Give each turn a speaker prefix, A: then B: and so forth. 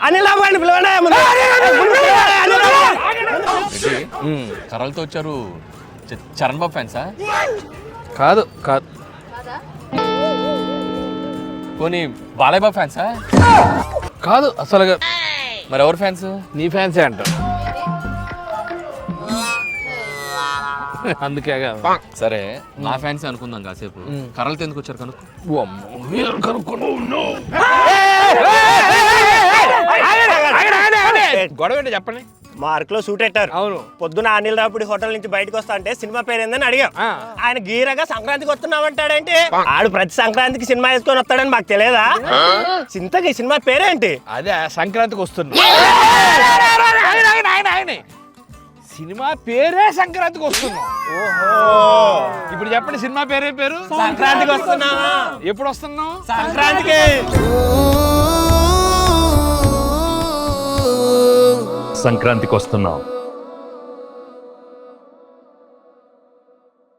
A: అనిల్ రావు
B: కర్రలతో వచ్చారు. చరణ్ బాబు ఫ్యాన్సా?
C: కాదు కాదు.
B: పోనీ బాలయ్య బాబు ఫ్యాన్సా?
C: కాదు అసలుగా.
B: మరి ఎవరు ఫ్యాన్స్?
C: నీ ఫ్యాన్సే అంట. అందుకే కాదు.
B: సరే నా ఫ్యాన్స్ అనుకుందాం కాసేపు. కర్రలతో ఎందుకు వచ్చారు కనుక్కో.
C: గొడవ ఏంటో చెప్పండి.
A: మార్క్ లో షూట్ పెట్టారు.
C: అవును.
A: పొద్దున అనిల్ రావుడి హోటల్ నుంచి బయటకు వస్తా అంటే సినిమా పేరు ఏందని అడిగాం. ఆయన గీరగా సంక్రాంతికి వస్తున్నామంటాడేంటి? ఆడు ప్రతి సంక్రాంతికి సినిమా వేసుకొని వస్తాడని మాకు తెలియదా? చింతకి సినిమా పేరేంటి?
C: అదే సంక్రాంతికి వస్తున్నా. సినిమా పేరే సంక్రాంతికి వస్తున్నాం. ఇప్పుడు చెప్పండి సినిమా పేరే పేరు?
A: సంక్రాంతికి వస్తున్నావా?
C: ఎప్పుడు వస్తున్నాం?
A: సంక్రాంతికి.
D: సంక్రాంతికి వస్తున్నాం.